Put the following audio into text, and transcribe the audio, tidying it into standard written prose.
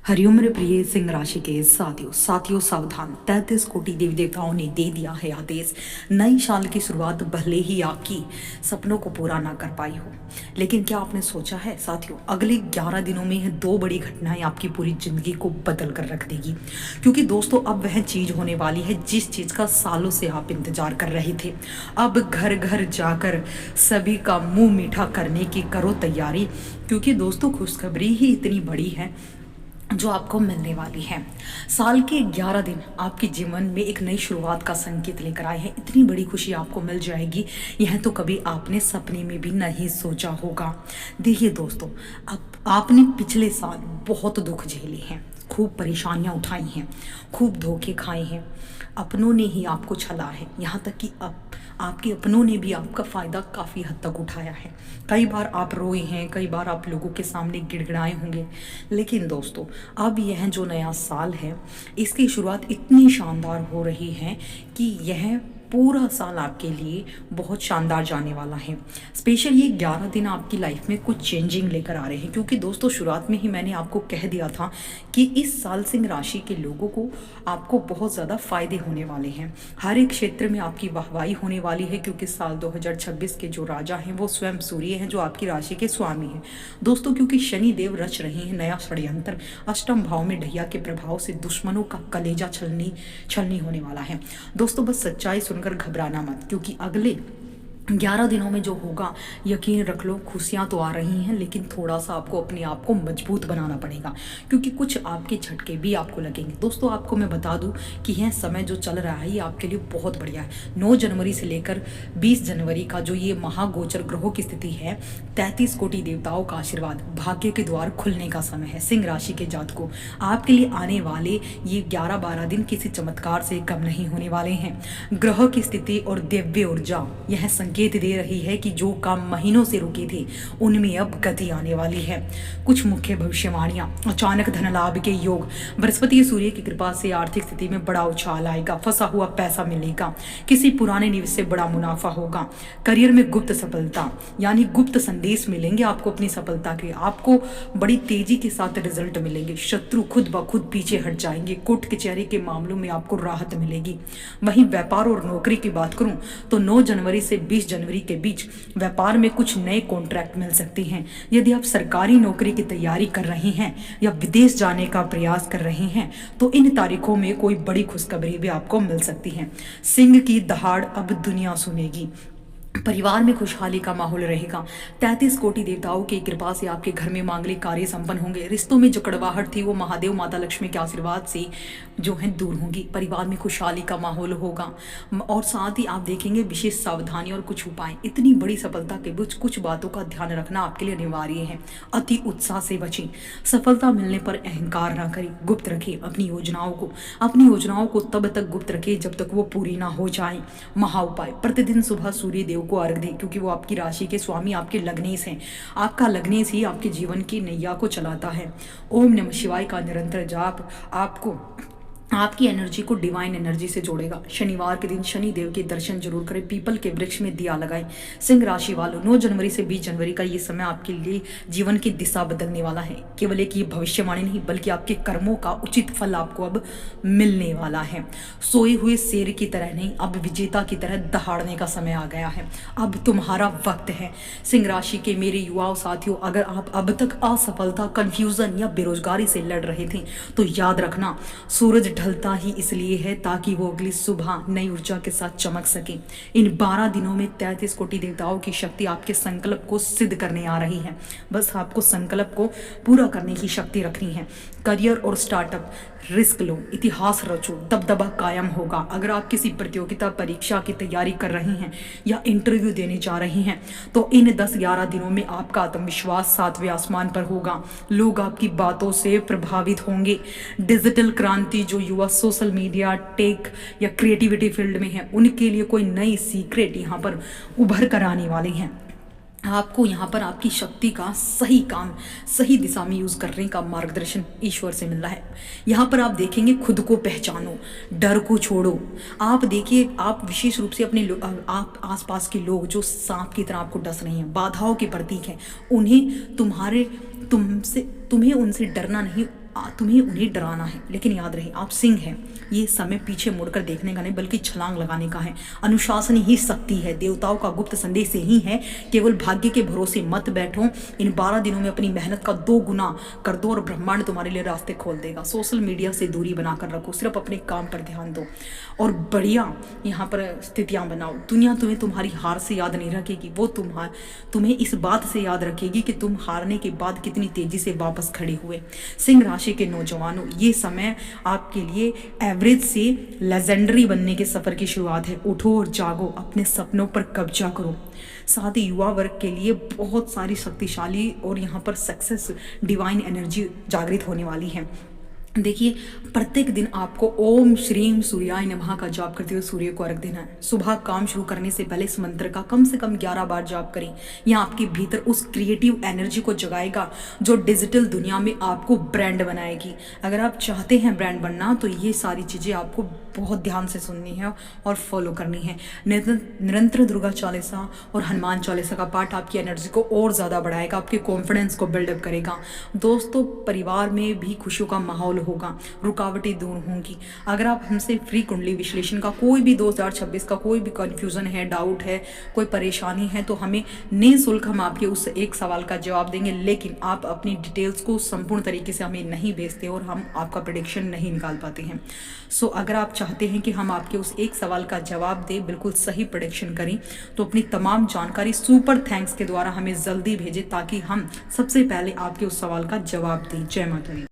हरिओम मेरे प्रिय सिंह राशि के साथियों साथियों सावधान। 33 कोटि देवी देवताओं ने दे दिया है आदेश। नई साल की शुरुआत भले ही आपकी सपनों को पूरा ना कर पाई हो, लेकिन क्या आपने सोचा है साथियों, अगले 11 दिनों में यह 2 बड़ी घटनाएं आपकी पूरी जिंदगी को बदल कर रख देगी। क्योंकि दोस्तों अब वह चीज होने वाली है जिस चीज का सालों से आप इंतजार कर रहे थे। अब घर घर जाकर सभी का मुंह मीठा करने की करो तैयारी, क्योंकि दोस्तों खुशखबरी ही इतनी बड़ी है जो आपको मिलने वाली है। साल के 11 दिन आपके जीवन में एक नई शुरुआत का संकेत लेकर आए हैं। इतनी बड़ी खुशी आपको मिल जाएगी, यह तो कभी आपने सपने में भी नहीं सोचा होगा। देखिए दोस्तों, अब आपने पिछले साल बहुत दुख झेले हैं, खूब परेशानियां उठाई हैं, खूब धोखे खाए हैं, अपनों ने ही आपको छला है, यहाँ तक कि अब आपके अपनों ने भी आपका फ़ायदा काफ़ी हद तक उठाया है। कई बार आप रोए हैं, कई बार आप लोगों के सामने गिड़गिड़ाए होंगे, लेकिन दोस्तों अब यह जो नया साल है इसकी शुरुआत इतनी शानदार हो रही है कि यह पूरा साल आपके लिए बहुत शानदार जाने वाला है। स्पेशल ये 11 दिन आपकी लाइफ में कुछ चेंजिंग लेकर आ रहे हैं, क्योंकि दोस्तों शुरुआत में ही मैंने आपको कह दिया था कि इस साल सिंह राशि के लोगों को आपको बहुत ज़्यादा फायदे होने वाले हैं। हर एक क्षेत्र में आपकी वाहवाही होने वाली है, क्योंकि साल 2026 के जो राजा हैं वो स्वयं सूर्य हैं, जो आपकी राशि के स्वामी हैं। दोस्तों क्योंकि शनि देव रच रहे हैं नया षड्यंत्र, अष्टम भाव में ढैया के प्रभाव से दुश्मनों का कलेजा छलनी होने वाला है। दोस्तों बस सच्चाई सुनकर घबराना मत, क्योंकि अगले 11 दिनों में जो होगा यकीन रख लो खुशियाँ तो आ रही हैं, लेकिन थोड़ा सा आपको अपने आप को मजबूत बनाना पड़ेगा, क्योंकि कुछ आपके झटके भी आपको लगेंगे। दोस्तों आपको मैं बता दूं कि यह समय जो चल रहा है ये आपके लिए बहुत बढ़िया है। 9 जनवरी से लेकर 20 जनवरी का जो ये महागोचर ग्रहों की स्थिति है, 33 कोटि देवताओं का आशीर्वाद, भाग्य के द्वार खुलने का समय है। सिंह राशि के जातकों, आपके लिए आने वाले ये 11-12 दिन किसी चमत्कार से कम नहीं होने वाले हैं। ग्रह की स्थिति और दिव्य ऊर्जा यह संकेत दे रही है कि जो काम महीनों से रुके थे उनमें अब गति आने वाली है। कुछ मुख्य भविष्यवाणियां, अचानक धन लाभ के योग, बृहस्पति सूर्य की कृपा से आर्थिक स्थिति में बड़ा उछाल आएगा, फंसा हुआ पैसा मिलेगा, किसी पुराने निवेश से बड़ा मुनाफा होगा, करियर में गुप्त सफलता यानी गुप्त संदेश मिलेंगे आपको अपनी सफलता के, आपको बड़ी तेजी के साथ रिजल्ट मिलेंगे, शत्रु खुद ब खुद पीछे हट जाएंगे, कोर्ट कचहरी के मामलों में आपको राहत मिलेगी। वहीं व्यापार और नौकरी की बात करूं तो 9 जनवरी से 20 जनवरी के बीच व्यापार में कुछ नए कॉन्ट्रैक्ट मिल सकते हैं। यदि आप सरकारी नौकरी की तैयारी कर रहे हैं या विदेश जाने का प्रयास कर रहे हैं तो इन तारीखों में कोई बड़ी खुशखबरी भी आपको मिल सकती है। सिंह की दहाड़ अब दुनिया सुनेगी। परिवार में खुशहाली का माहौल रहेगा। 33 कोटि देवताओं की कृपा से आपके घर में मांगलिक कार्य संपन्न होंगे। रिश्तों में जो कड़वाहट थी वो महादेव माता लक्ष्मी के आशीर्वाद से जो है दूर होंगी। परिवार में खुशहाली का माहौल होगा और साथ ही आप देखेंगे विशेष सावधानी और कुछ उपाय। इतनी बड़ी सफलता के बीच कुछ बातों का ध्यान रखना आपके लिए अनिवार्य है। अति उत्साह से बचें। सफलता मिलने पर अहंकार ना करें, गुप्त रखें अपनी योजनाओं को तब तक गुप्त रखें जब तक वो पूरी ना हो जाए। महा उपाय, प्रतिदिन सुबह सूर्य देव को अर्घ दें, क्योंकि वो आपकी राशि के स्वामी आपके लग्नेश हैं। आपका लग्नेश ही आपके जीवन की नैया को चलाता है। ओम नमः शिवाय का निरंतर जाप आपको आपकी एनर्जी को डिवाइन एनर्जी से जोड़ेगा। शनिवार के दिन शनि देव के दर्शन जरूर करें, पीपल के वृक्ष में दिया लगाएं। सिंह राशि वालों, 9 जनवरी से 20 जनवरी का ये समय आपके लिए जीवन की दिशा बदलने वाला है। केवल एक ये भविष्यवाणी नहीं बल्कि आपके कर्मों का उचित फल आपको अब मिलने वाला है। सोए हुए शेर की तरह नहीं, अब विजेता की तरह दहाड़ने का समय आ गया है। अब तुम्हारा वक्त है। सिंह राशि के मेरे युवाओं साथियों, अगर आप अब तक असफलता, कंफ्यूजन या बेरोजगारी से लड़ रहे थे तो याद रखना, सूरज ढलता ही इसलिए है ताकि वो अगली सुबह नई ऊर्जा के साथ चमक सके। इन 12 दिनों में 33 कोटि देवताओं की शक्ति आपके संकल्प को सिद्ध करने आ रही है। बस आपको संकल्प को पूरा करने की शक्ति रखनी है। करियर और स्टार्टअप, रिस्क लो, इतिहास रचो, दबदबा कायम होगा। अगर आप किसी प्रतियोगिता परीक्षा की तैयारी कर रही हैं या इंटरव्यू देने जा रही हैं तो इन 10-11 दिनों में आपका आत्मविश्वास 7वें आसमान पर होगा। लोग आपकी बातों से प्रभावित होंगे। डिजिटल क्रांति, जो युवा सोशल मीडिया, टेक या क्रिएटिविटी फील्ड में है, उनके लिए कोई नई सीक्रेट यहाँ पर उभर कर आने वाली हैं। आपको यहाँ पर आपकी शक्ति का सही काम, सही दिशा में यूज करने का मार्गदर्शन ईश्वर से मिल रहा है। यहाँ पर आप देखेंगे खुद को पहचानो, डर को छोड़ो। आप देखिए, आप विशेष रूप से अपने आप आसपास के लोग जो सांप की तरह आपको डस रहे हैं, बाधाओं के प्रतीक हैं, उन्हें तुम्हें उनसे डरना नहीं, तुम्हें उन्हें डराना है, लेकिन याद रहे आप सिंह हैं। ये समय पीछे मुड़कर देखने का नहीं बल्कि छलांग लगाने का है। अनुशासन ही शक्ति है, देवताओं का गुप्त संदेश यही है, केवल भाग्य के भरोसे मत बैठो। इन 12 दिनों में अपनी मेहनत का 2 गुना कर दो और ब्रह्मांड तुम्हारे लिए रास्ते खोल देगा। सोशल मीडिया से दूरी बनाकर रखो, सिर्फ अपने काम पर ध्यान दो और बढ़िया यहाँ पर स्थितियाँ बनाओ। दुनिया तुम्हें तुम्हारी हार से याद नहीं रखेगी, वो तुम्हें इस बात से याद रखेगी कि तुम हारने के बाद कितनी तेजी से वापस खड़े हुए। सिंह राशि के नौजवानों, ये समय आपके लिए एवरेज से लेजेंडरी बनने के सफर की शुरुआत है। उठो और जागो, अपने सपनों पर कब्जा करो। साथ ही युवा वर्ग के लिए बहुत सारी शक्तिशाली और यहाँ पर सक्सेस डिवाइन एनर्जी जागृत होने वाली है। देखिए, प्रत्येक दिन आपको ओम श्रीम सूर्याय नमः का जाप करते हुए सूर्य को अर्घ देना है। सुबह काम शुरू करने से पहले इस मंत्र का कम से कम 11 बार जाप करें। यह आपके भीतर उस क्रिएटिव एनर्जी को जगाएगा जो डिजिटल दुनिया में आपको ब्रांड बनाएगी। अगर आप चाहते हैं ब्रांड बनना तो ये सारी चीज़ें आपको बहुत ध्यान से सुननी है और फॉलो करनी है। निरंतर दुर्गा चालीसा और हनुमान चालीसा का पाठ आपकी एनर्जी को और ज़्यादा बढ़ाएगा, आपके कॉन्फिडेंस को बिल्डअप करेगा। दोस्तों, परिवार में भी खुशियों का माहौल होगा, रुकावटें दूर होंगी। अगर आप हमसे फ्री कुंडली विश्लेषण का कोई भी 2026 का कोई भी कन्फ्यूज़न है, डाउट है, कोई परेशानी है तो हमें निःशुल्क हम आपके उस एक सवाल का जवाब देंगे। लेकिन आप अपनी डिटेल्स को संपूर्ण तरीके से हमें नहीं भेजते और हम आपका प्रेडिक्शन नहीं निकाल पाते हैं। सो अगर आप चाहते हैं कि हम आपके उस एक सवाल का जवाब दें, बिल्कुल सही प्रेडिक्शन करें, तो अपनी तमाम जानकारी सुपर थैंक्स के द्वारा हमें जल्दी भेजें ताकि हम सबसे पहले आपके उस सवाल का जवाब दें। जय माता दी।